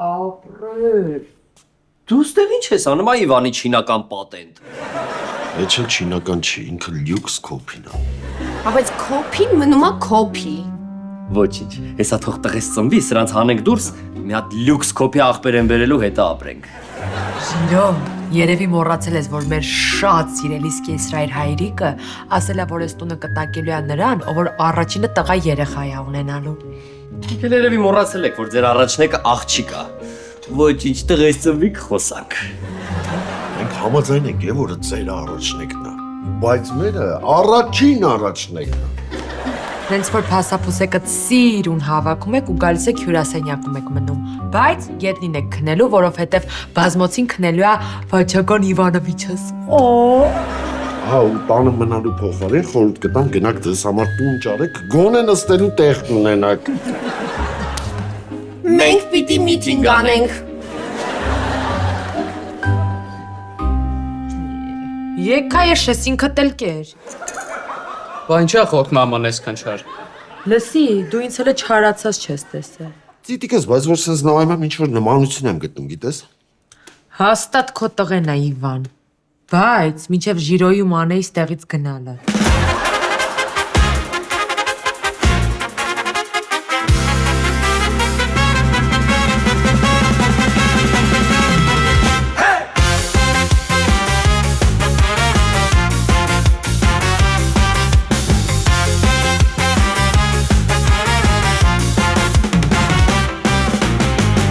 Ապրեր, դու ստեղ ինչ ես անում, Իվանի չինական պատենտ։ Այդ չէ չինական չի, ինքը լյուքս կոփին է։ Բայց քոփին մնում է քոփի։ Ոչինչ, հեսա թող տղես ծնվի, սրանց հանենք դուրս, մի հատ լյուքս կոփի աղբեր են բերելու հետը ապրենք։ Ժիրո, երևի մոռացել ես, որ մեր շատ սիրելի սկեսրայր հայրիկը ասել է, որ այս տունը կտակելու է նրան, ով որ առաջինը տղա երեխա է ունենալու։ Ինքն երևի մոռացել եք, որ ձեր առաջնեկը աղջիկ է։ Ոչինչ, տղես ծնվի կխոսանք։ Մենք համաձայն ենք, որ ձեր առաջնեկն է, բայց մերը առաջին առաջնեկն է։ Հենց որ փասափուսեկը սիրուն հավաքում եք ու գալիս եք հյուրասենյակում եք մնում, բայց գետնին եք քնելու, որովհետև բազմոցին քնելու է Վաչական Իվանովիչս։ Հա, ու տանը մնալու փոխարեն խորհուրդ կտամ գնաք ձեզ համար տուն ճարեք, գոնե նստելու տեղ ունենաք։ Մենք պիտի միտինգ անենք։ Եկա ես ինքդ էլ կեր։ Բա ինչա խոտ մաման այսքանչար։ Լսի, դու ինձ հələ չարացած չես տեսել։ Ծիտիկ ես, բայց որ սենց նայում եմ ինչ-որ նմանություն եմ գտնում, գիտես։ Հաստատ քո տղեն է Իվան, բայց մինչև Ժիրոյի ու Մանեի ստեղից գնալը։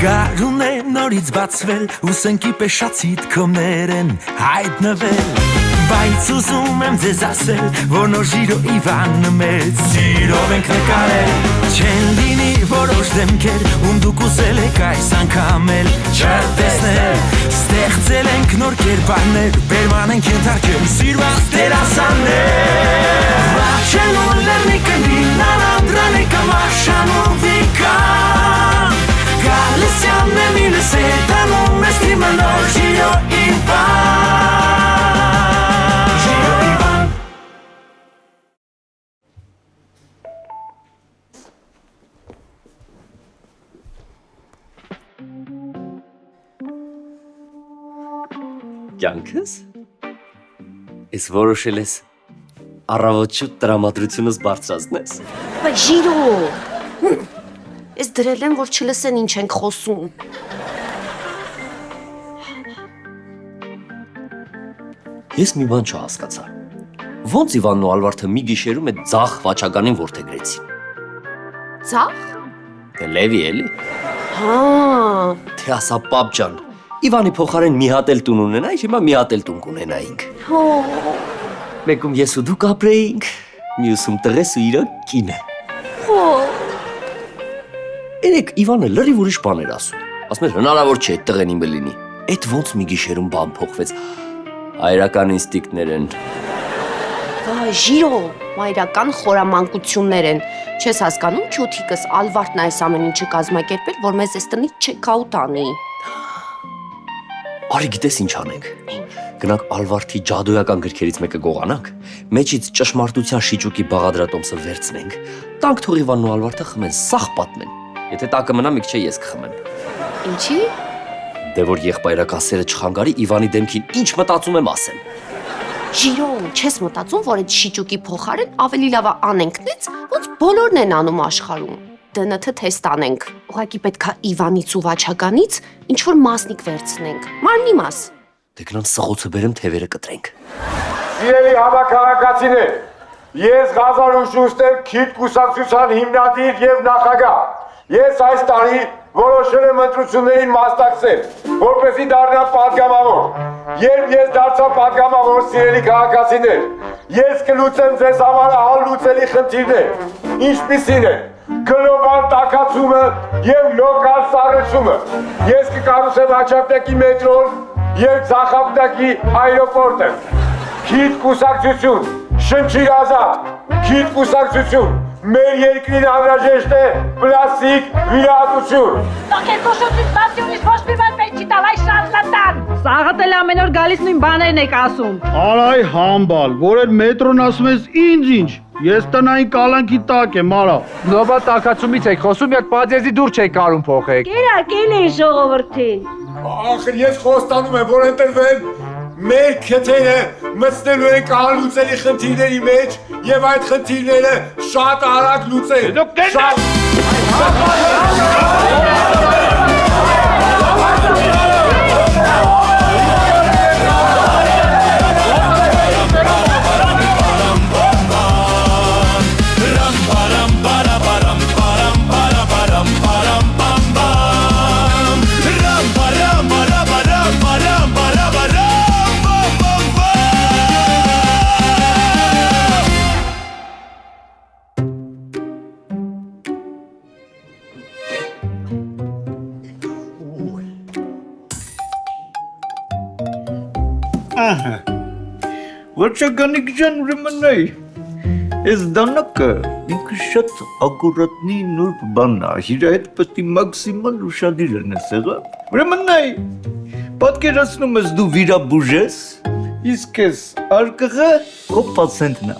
Գարուն է նորից բացվել, ուսենքի պեշացիտ կոմներ են հայտնվել, բայց ուզում եմ ձեզ ասել, որ նոր Ժիրո Իվանը մեծ սիրով ենք նկարել, չեն լինի որոշ դեմքեր, ում դուք ուզել եք այս անգամ էլ չտեսնել, ստեղծել ենք նոր կերպարներ, բերման ենք ենթարկել սիրված դերասաններ, վաչելու լեռնիկը լինան անդրանիկը մաշանում վիկան, Galician de mi receta no me estima no Giro Ivan Giro Ivan Կյանքս? Ես որոշել ես առավոտ շուտ տրամադրությունս բարձրացնես։ Բայց Ժիրո, ես դրել եմ, որ չլսեն ինչ ենք խոսում։ Ես մի բան չհասկացա։ Ոնց Իվանն ու Ալվարդը մի գիշերում այդ ձախ Վաչականին որդեգրեցին։ Ձախ։ Դե լևի էլի։ Հա, Թե ասա պապ ջան, Իվանի փոխարեն մի հատ էլ տուն ունենայինք, հիմա մի հատ էլ տուն կունենայինք։ հո, Մեկում ես ու դու կապրեինք, մյուսում տղես ու իր կինը։ հո։ Երեք Իվանը լրիվ ուրիշ բան էր ասում։ Ասում էր հնարավոր չէ այդ տղեն իմը լինի։ Այդ ոնց մի գիշերում բան փոխվեց։ Հայրական ինստինկտներ են։ Վայ, Ժիրո, մայրական խորամանկություններ են։ Չես հասկանում, քյութիկս Ալվարդն այս ամեն ինչը կազմակերպել, որ մեզ այս տնից չեքաուտ անի։ Արի գիտես ինչ անենք։ Գնանք Ալվարդի ջադոյական գրքերից մեկը գողանանք, մեջից ճշմարտության շիճուկի բաղադրատոմսը վերցնենք, տանք թող Իվանն ու Ալվարդը խմեն, սաղ պատմեն։ Եթե տակը մնա, մի քիչ ես կխմեմ։ Ինչի։ Դե որ եղբայրական սերը չխանգարի Իվանի դեմքին ինչ մտածում եմ ասեմ։ Ժիրո, չես մտածում, որ այդ շիճուկի փոխարեն ավելի լավ է անենք նենց, ոնց բոլորն են անում աշխարհում։ ԴՆԹ թեստ անենք։ Ուղղակի պետքա Իվանից ու Վաչականից ինչ որ մասնիկ վերցնենք։ Մարմնի մաս։ Դե գնամ սղոցը բերեմ թևերը կտրենք։ Սիրելի հավաքականացիներ, ես Ղազար Շուստեր քիթ կուսակցության հիմնադիր եւ նախագահ։ Ես այս տարի որոշել եմ ընտրություններին մասնակցել, որպեսզի դառնամ պատգամավոր։ Երբ ես դարձա պատգամավոր, սիրելի քաղաքացիներ, ես կլուծեմ ձեզ համար անլուծելի խնդիրներ, ինչպիսին են գլոբալ տաքացումը եւ լոկալ սառեցումը։ Ես կկառուցեմ Հաչապետի մետրոն եւ Ձախապտակի այրոպորտը։ Քիթ կուսակցություն, շնչիր ազատ, քիթ կուսակցություն, մեր երկրին անհրաժեշտ է պլաստիկ վիրահատություն։ Doch el coșul din spațiu nici poți fi mai pe citalai și atlantan. Սաղաթ էլ ամեն օր գալիս նույն բաներն եք ասում։ Արայ համբալ, որ էլ մետրոն ասում ես ինչ, ես տնային կալանքի տակ եմ, արա։ Նոբա տակացումից եք խոսում, երբ պատեզի դուր չեք կարում փոխեք։ Կերակել էի ժողովրդին։ Ախր ես խոստանում եմ, որ ընտրվեմ մեր քթերը մտցնելու են կահալուծելի խնդիրների մեջ եւ այդ խնդիրները շատ արագ լուծել։ Վաչագանիկ ջան ուրեմն այ Ես դանակը ինքը շատ ակուրատնի նուրբ բանն է, իր հետ պետք է մաքսիմալ ուշադիր լինես, եղավ։ Ուրեմն այ պատկերացնում ես դու վիրաբուժ ես, իսկ ես արկղը քո պացիենտն է։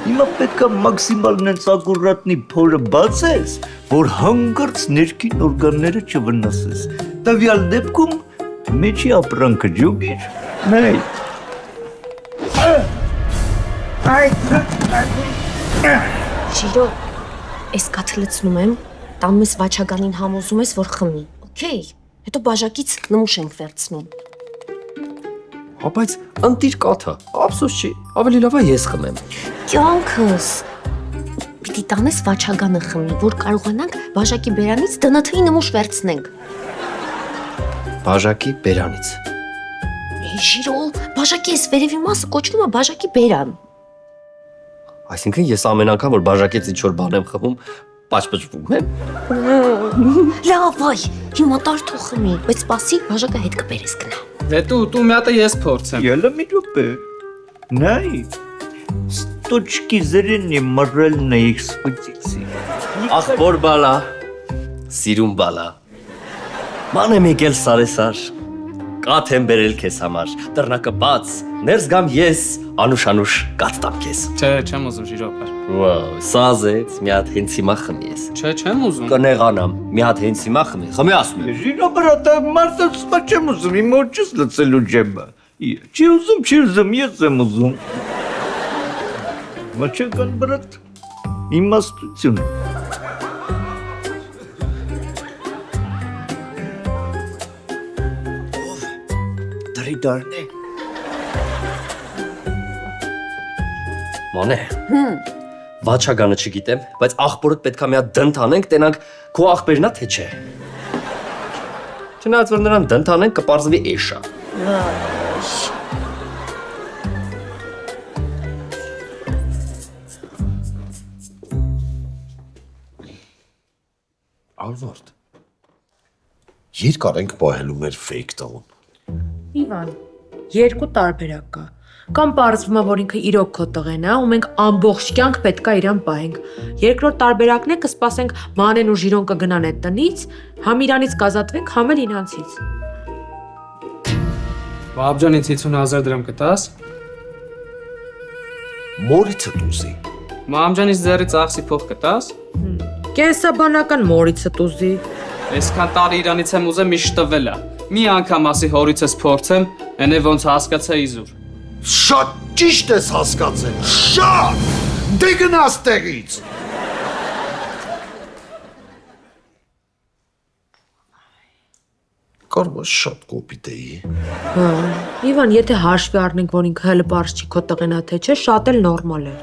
Հիմա պետք է մաքսիմալ նենց ակուրատնի փորը բացես, որ հանգարց ներքին օրգանները չվնասես։ Տվյալ դեպքում մեջի ապրանքը ջոգիր։ Նայ Ժիրո, ես կաթը լցնում եմ, տանում ես վաչագանին համոզում ես, որ խմի, օքեյ, հետո բաժակից նմուշ ենք վերցնում։ Հա բայց ընտիր կաթը, ափսոս չի, ավելի լավ է ես խմեմ։ Կյանքս, պիտի տանես վաչագանը խմի, որ կարողանանք բաժակի բերանից ԴՆԹ-ի նմուշ վերցնենք։ Բաժակի բերանից։ Ժիրո, բաժակի այս վերևի մասը կոչվում է բաժակի բերան։ Այսինքն ես ամեն անգամ որ բաժակից ինչ-որ բան եմ խմում, պաճպճվում եմ։ Լավ, այ, հիմա տար թող խմի, բայց սպասի բաժակը հետ կբերես գնա։ Դե դու մի հատ ես փորձեմ։ Ելը մի րոպե։ Նայ с точки зрения моральной экспозиции. Ախպոր բալա, սիրուն բալա։ Ման եմ եկել Սարեսար, կաթ եմ բերել քեզ համար, դռնակը բաց, ներս գամ ես, անուշ կաթ տամ քեզ։ Չէ, չեմ ուզում Ժիրոպար։ Վաու, սազեց, մի հատ հենց հիմա խմի ես։ Չէ, չեմ ուզում։ Կնեղանամ, մի հատ հենց հիմա խմի ասում եմ։ Ժիրո բրատա մարդը չեմ ուզում, իմ ոչս լցելու ջեբը։ Չի ուզում, ես եմ ուզում։ Վաչական բրատ, իմաստություն։ Դարն է։ Մանե։ Վաչագանը չգիտեմ, բայց աղբորդ պետքա մի հատ դնթ անենք, տենանք քո աղբերն է թե չէ։ Չնայած որ նրան դնթ անենք կպարզվի էշա։ Ալվարդ։ Երկար ենք պահելու մեր fake տղուն։ Իվան, երկու տարբերակ կա։ Կամ պարզվում է, որ ինքը իրոք քո տղեն է, ու մենք ամբողջ կյանք պետքա իրան պահենք։ Երկրորդ տարբերակն է կսպասենք Մանեն ու Ժիրոն կգնան այդ տնից, համ իրանից կազատվենք, համ էլ իրանցից։ Բաբջանից 50,000 դրամ կտաս։ Մորիցը դուզի։ Մամջանից ձեռից աղսի փող կտաս։ Կենսաբանական մորիցը տուզի։ Այսքան տարի իրանից եմ ուզեմ միշտ տվելա։ Մի անգամ ասի հորիցս փորձեմ, այնե ոնց հասկացա իզուր։ Շատ ճիշտ ես հասկացել, շատ, դե գնաս տեղից։ Կարող է շատ կոպիտ էի։ Հա, Իվան, եթե հաշվի առնենք, որ ինքը հələ պարզ չի քո տղենա թե չէ, շատ էլ նորմալ է։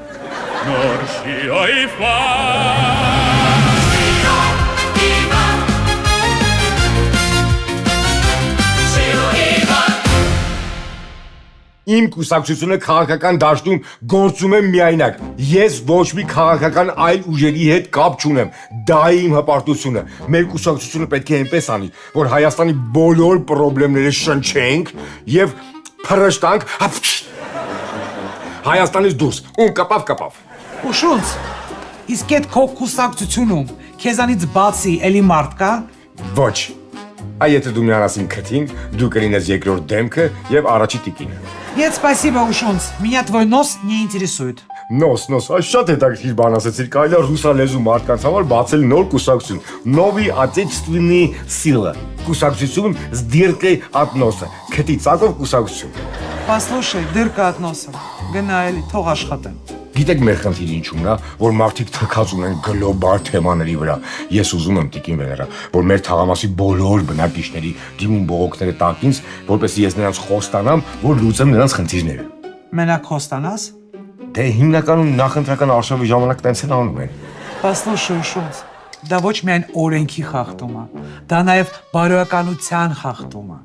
Իմ կուսակցությունը քաղաքական դաշտում գործում է միայնակ։ Ես ոչ մի քաղաքական այլ ուժերի հետ կապ չունեմ։ Դա է իմ հպարտությունը։ Մեր կուսակցությունը պետք է այնպես անի, որ Հայաստանի բոլոր խնդիրները շնչենք եւ փրշտանք Հայաստանից դուրս։ Ում կապավ։ Ուշունց, իսկ այդ քո կուսակցությունում քեզանից բացի էլի մարդ կա։ Ոչ։ Այ եթե դու նրան ասին քթին, դու կլինես երկրորդ դեմքը եւ առաջի տիկինը։ Нет, спасибо, Ушонց. Меня твой нос не интересует. Նոս, այս շատ հետաքրքիր բան ասեցիր, կարելի է ռուսալեզու մարդկանց համար բացել նոր կուսակցություն, Новый отечественный сила, կուսակցություն Сдиркой от носа, քթի ծակով կուսակցություն։ Послушай, дырка от носа. Գնա էլի, թող աշխատեն։ Գիտեք մեր խնդիրը ինչու՞մն է, որ մարդիկ թքած ունեն գլոբալ թեմաների վրա։ Ես ուզում եմ Տիկին Վեներա, որ մեր թաղամասի բոլոր բնակիչների դիմում բողոքները տանք ինձ, որպեսզի ես նրանց խոստանամ, որ լուծեմ նրանց խնդիրները։ Մենակ խոստանաս։ Դե հիմնականում նախընտրական արշավի ժամանակ տենց են անում են։ Послушай, Ушոնց. Դա ոչ միայն օրենքի խախտում է, դա նաև բարոյականության խախտում է։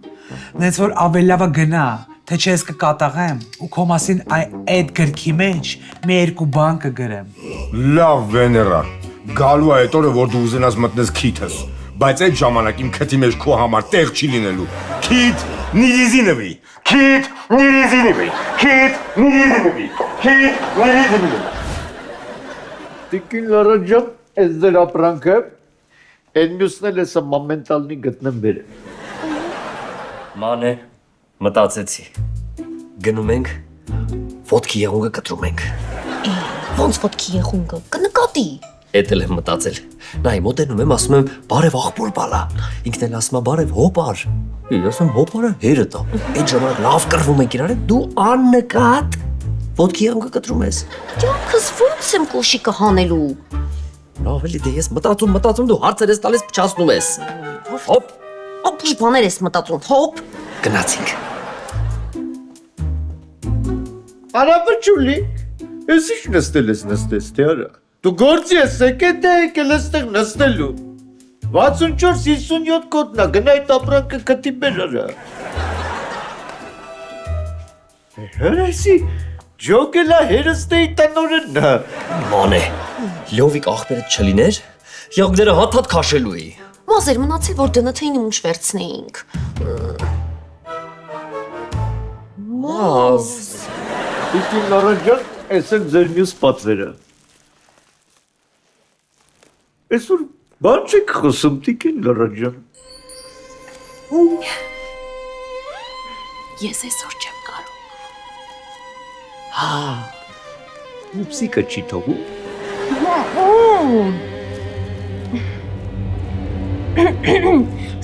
Նենց որ ավելի լավը գնա, թե չես կկատաղեմ ու քո մասին այդ գրքի մեջ մի երկու բան կգրեմ։ Լավ Վեներա, գալու է այդ օրը, որ դու ուզենաս մտնես քիթս, բայց այդ ժամանակ իմ քթի մեջ քո համար տեղ չի լինելու։ Քիթ նիրիզինովի, քիթ նիրիզինովի, քիթ նիրիզինովի, քիթ նիրիզինովի։ Տիկին Լարանջան, այս ձեր ապրանքը, այն մյուսն էլ էսա մոմենտալնի գտնեմ բերեմ։ Մանե, մտածեցի։ Գնում ենք, ոտքի եղունգը կտրում ենք։ Ոնց ոտքի եղունգը կնկատի։ Էդ էլ եմ մտածել։ Նայ, մոտենում եմ, ասում եմ, բարև աղբոր բալա։ Ինքն էլ ասում է, բարև հոպար։ Ես ասում հոպարը հերը տա։ Այդ ժամանակ լավ կռվում ենք իրար, դու աննկատ ոտքի եղունգը կտրում ես։ Ջանքս ոնց եմ կոշիկը հանելու։ Լավ էլի դե ես մտածում դու հարցեր ես տալիս փչացնում ես։ Հոպ, Ապուշ բաներ ես մտածում, հոպ։ գնացինք։ Արաբջուլի, ես ինչ նստել ես նստես, թե արա։ Դու գործի ես եկել դե եկել եստեղ նստելու։ 64-57 կոտնա, գնա այդ ապրանքը կտի բեր արա։ Հերեսի, ջոգելա հերստեի տնորենն է։ Մանե, լովիկ աղբերը չլիներ, եղունգները հատ քաշելու էի։ Մազեր մնացել, որ դնթեին իմուշ վերցնեինք։ Մազ։ Տիկին Լարանջան, ես եմ ձեր մյուս պատվերը։ Այսօր բան չեք խոսում, Տիկին Լարանջան։ Ես այսօր չեմ կարող։ Հա, ուպսիկը չի թողում։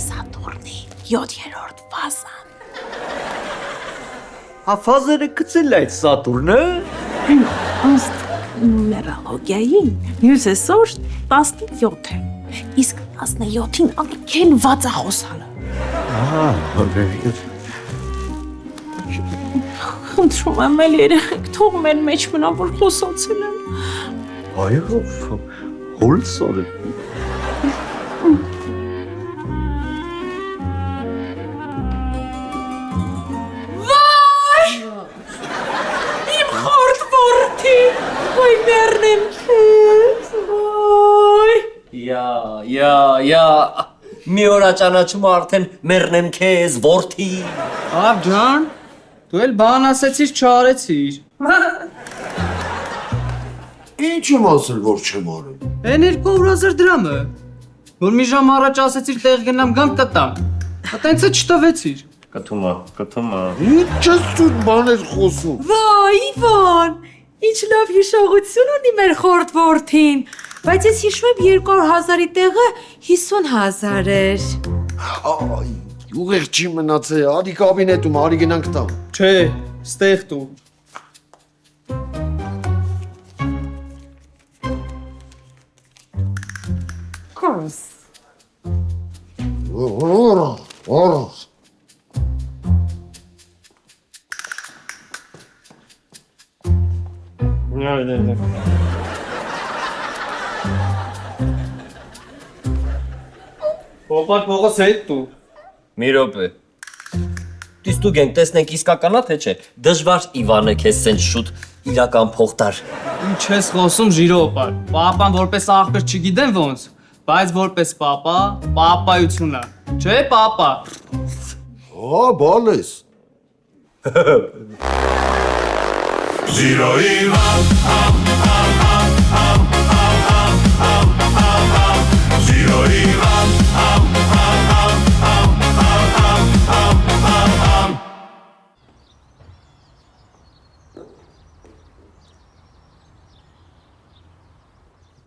Սատուրնի 7-րդ ֆազան։ Հա, գցել այդ Սատուրնը։ Ըստ նումերոլոգիայի, մյուս այսօր 17 է։ Իսկ 17-ին անկել վածախոսալը։ Խնդրում եմ, էլ երեխեք, թող մեր մեջ մնա, որ խոսացել եմ։ Այո, հոլսորը։ Իմ խորտ որդի, ոյ մերնեմ քեզ, ոյ։ Յա, մի օրա ճանաչում արդեն մեռնեմ քեզ, որդի։ Ավ ջան, դու էլ բան ասեցիր, չարեցիր։ Ինչ եմ ասել, որ չեմ արել։ Այն 200,000 դրամը, որ մի ժամ առաջ ասեցիր տեղ գնամ գամ կտամ։ Այտենց է չտվեցիր։ Կթումա։ Ինչ ես դու բաներ խոսում։ Վայ, Իվան, ինչ լավ հիշողություն ունի մեր խորտ որդին, բայց ես հիշում եմ 200,000-ի տեղը 50,000 էր։ Այ, ուղեղ չի մնացել, արի կաբինետում, արի գնանք տամ։ Չէ, ստեղ դու։ Կոս։ Օրա։ Ոպատ փողոց հետ դու։ Մի րոպե։ Դիստուկ ենք, տեսնենք իսկականա թե չէ։ Դժվար Իվանը քեզ սենց շուտ իրական փող տար։ Ինչ ես խոսում ժիրոպար։ Պապան որպես աղբեր չգիտեմ ոնց, բայց որպես պապա, պապայություն է։ Չէ, պապա։ Հա, բալես։ Zero Ivan, Zero Ivan,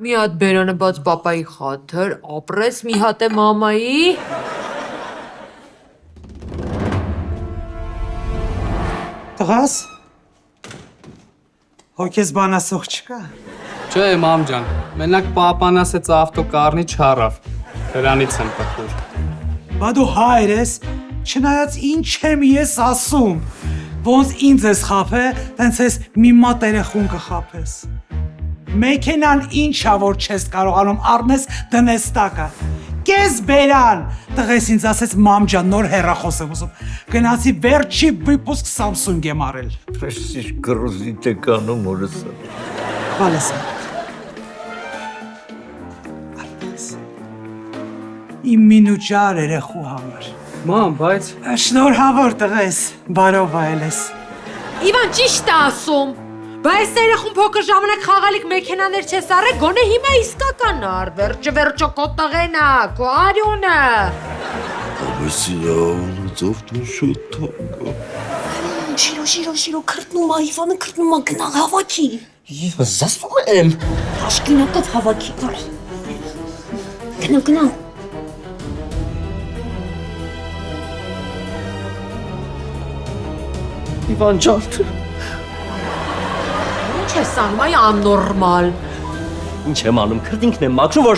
Մի հատ բերանը բաց պապայի խաթր, ապրես մի հատ է մամայի։ Տղաս։ Հոգես բանասող չկա։ Չէ, մամ ջան, մենակ պապան ասեց ավտոկարնի չարավ։ Դրանից եմ տխուր։ Բա դու հայր ես, չնայած ինչ եմ ես ասում, ոնց ինձ ես խափե, տենց ես մի մատ երեխուն կխափես։ Մեքենան ինչա, որ չես կարողանում առնես դնես տակը։ Կես բերան, տղես ինձ ասեց մամ ջան, նոր հեռախոս եմ ուզում։ Գնացի վերջի վիպուսկ Samsung եմ արել։ Պեսիշ կրուզի թե կանում օրս։ Բալես։ Իմ մինուճար երեխու համար։ Մամ, բայց Շնորհավոր տղես, բարով այլ ես։ Իվան ճիշտ է ասում։ Բայց երեխուն փոքր ժամանակ խաղալիք մեքենաներ չես առել, գոնե հիմա իսկական առ, վերջը քո տղենա, քո արյունը։ Ամեսիաունով դու շուտ թողա։ Շիրո, քրտնում է, Իվանը քրտնում է, գնա հավաքի։ Ես ասում եմ։ Աշկինակով հավաքի, գնա։ Իվան ջան։ Ինչ ես անում, այ աննորմալ։ Ինչ եմ անում, քրտինքն եմ մաքրում, որ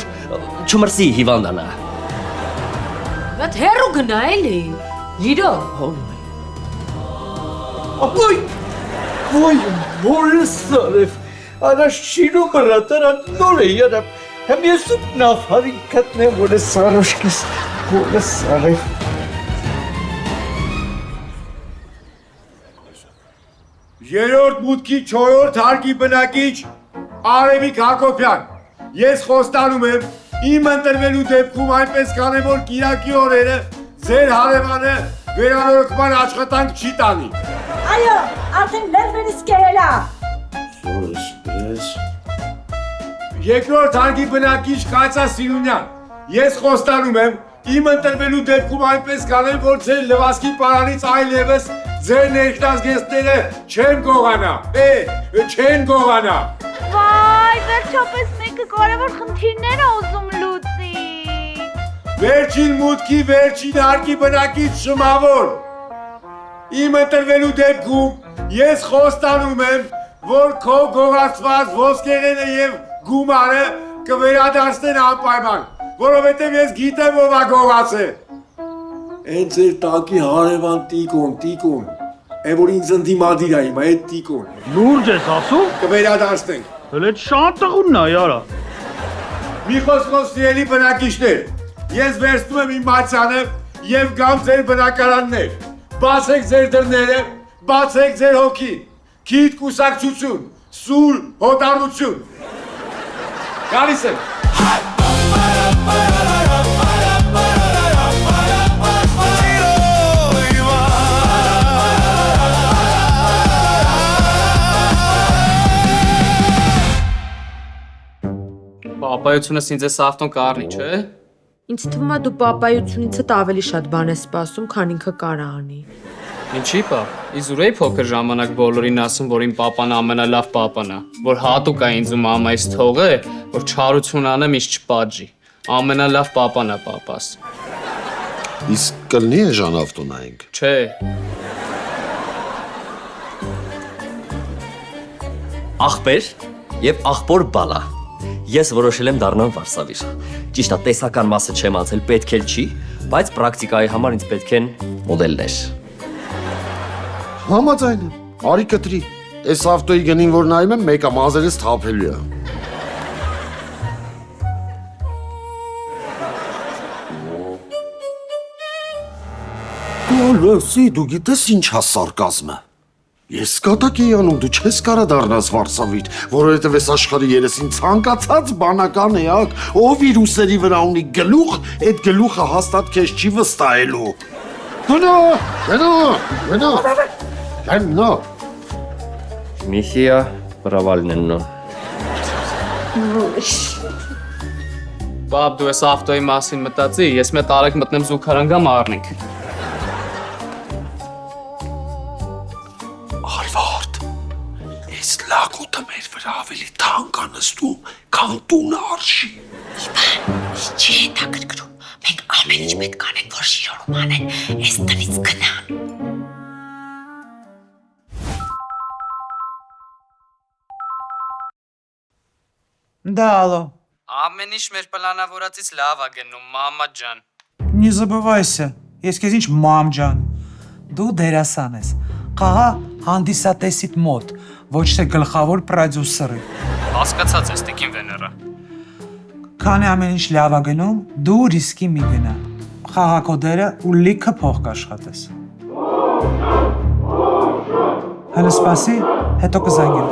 չմրսի հիվանդանա։ Այդ հերու գնա էլի։ Լիրո։ Ոյ, մորս սարև, արա շիրու մրատար նոր է յարապ, հեմ ես ուպ նավհարին կտնեմ, որ է սարոշկես, մորս սարև։ Երորդ մուտքի 4-րդ հարկի բնակիչ Արևիկ Հակոբյան, ես խոստանում եմ իմ ընտրվելու դեպքում այնպես կանեմ, որ կիրակի օրերը ձեր հարևանը վերանորոգման աշխատանք չի տանի։ Այո, արդեն վերվերից կերել է։ Որսպես։ Երկրորդ հարկի բնակիչ Կացա Սիրունյան, ես խոստանում եմ իմ ընտրվելու դեպքում այնպես կանեմ, որ ձեր լվասկի պարանից այլևս ձեր ներկայացնողները չեն գողանա, չեն գողանա։ Վայ, վերջապես մեկը կարևոր խնդիրներ է ուզում լուծի։ Վերջին մուտքի վերջին հարկի բնակիչ Շմավոր։ Իմ ընտրվելու դեպքում ես խոստանում եմ, որ քո գողացված ոսկեղենը եւ գումարը կվերադարձնեն անպայման, որովհետեւ ես գիտեմ ով է գողացել։ Են ձեր տակի հարևան տիկոն, որ ինձ ընդդիմադիր է հիմա, այդ տիկոն։ Լուրջ ես ասում։ Կվերադարձնենք։ Հələ շատ տղունն է, յարա։ Մի խոսքով սիրելի բնակիչներ, ես վերցնում եմ իմ բացանը եւ գամ ձեր բնակարաններ։ Բացեք ձեր դռները, բացեք ձեր հոգին, քիթ կուսակցություն, սուր հոտառություն։ Գալիս եմ։ Պապայությունս ինձ էս ավտոն կառնի, չէ։ Ինձ թվում է դու պապայությունից հետ ավելի շատ բան ես սպասում, քան ինքը կարա անի։ Ինչի՞ պապ։ Իզուր էի փոքր ժամանակ բոլորին ասում, որ իմ պապան ամենալավ պապան է, որ հատուկ է ինձ ու մամայից թողը, որ չարություն անեմ, ինչ չպատժի։ Ամենալավ պապան է պապաս։ Իսկ կլնի է ժան ավտոնայինք։ Չէ։ Ախպեր եւ ախպոր բալա։ Ես որոշել եմ դառնալ վարսավիր։ Ճիշտ է, տեսական մասը չեմ անցել, պետք էլ չի, բայց պրակտիկայի համար ինձ պետք են մոդելներ։ Համաձայն եմ, արի կտրի։ Այս ավտոյի գնին, որ նայում եմ, մեկը մազերից թափելու է։ Լսի, դու գիտես ինչ է սարկազմը։ Ես կատակ էի անում, դու չես կարա դառնաս վարսավիր, որովհետև այս աշխարհի երեսին ցանկացած բանական էակ, ով իր ուսերի վրա ունի գլուխ, այդ գլուխը հաստատ քեզ չի վստահելու։ Գնա։ Միսիա պրավալնեննո։ Պապ, դու ես ավտոյի մասին մտածի, ես մետ արեք մտնեմ զուգարան գամ առնենք։ Այս լակոտը մեր վրա ավելի թանկ է նստում, քան տունը արշի։ Չի հետաքրքրում։ Մենք ամեն ինչ պետք անենք, որ Ժիրոնում անեն, այս տնից գնան։ Да, алло. Ամեն ինչ մեր պլանավորածից լավ է գնում, մամա ջան։ Не забывайся. Ես քեզ ինչ մամ ջան։ Դու դերասան ես։ Խաղա հանդիսատեսիդ մոտ, ոչ թե գլխավոր պրոդյուսերի։ Հասկացած ես, Տիկին Վեներա։ Քանի ամեն ինչ լավ է գնում, դու ռիսկի մի գնա։ Խաղակոդերը ու լիքը փող կաշխատես։ Հələ սպասի, հետո կզանգեմ։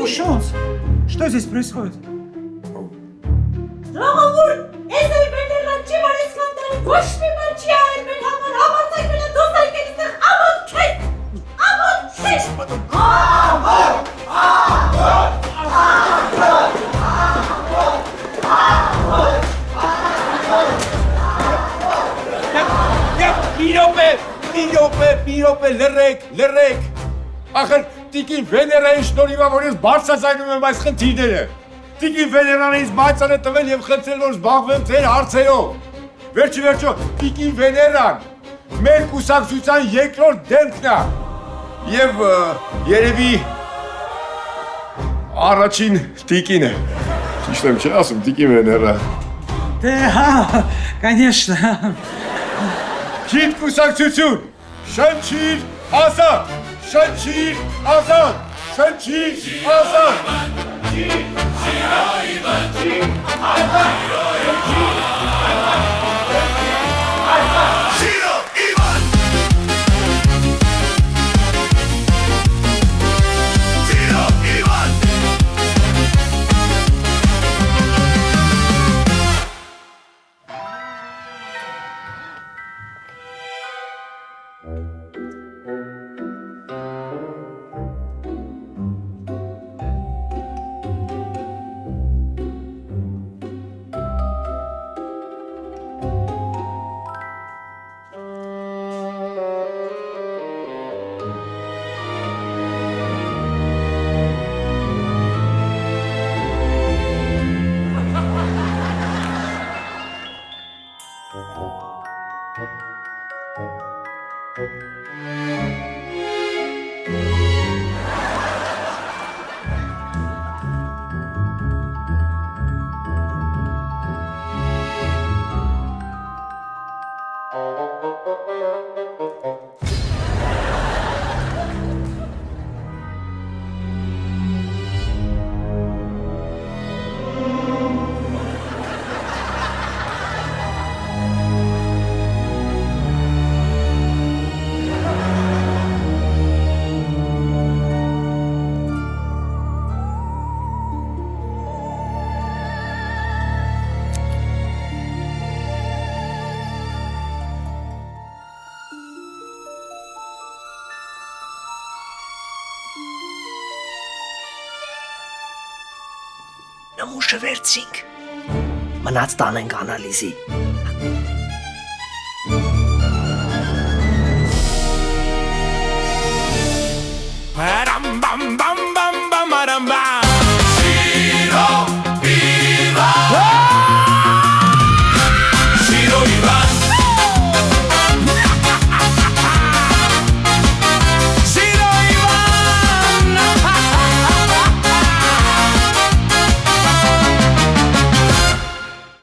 Ушонс, что здесь происходит? Մի րոպե, լռեք։ Ախր Տիկին Վեներայի շնորհիվ որ ես բարձրացնում եմ այս խնդիրները։ Տիկին Վեներան ինձ մայցան է տվել եւ խնդրել որ զբաղվեմ ձեր հարցերով։ Վերջո Տիկին Վեներան մեր կուսակցության երկրորդ դեմքն է։ Եվ երևի առաջին Տիկին է։ Ճիշտ եմ չէ՞ ասում Տիկին Վեներա։ Да, конечно. Քիթ կուսակցություն, շնչիր ազատ, շնչիր ազատ, շնչիր ազատ։ Նամուշը վերցինք։ Մնաց տանենք անալիզի։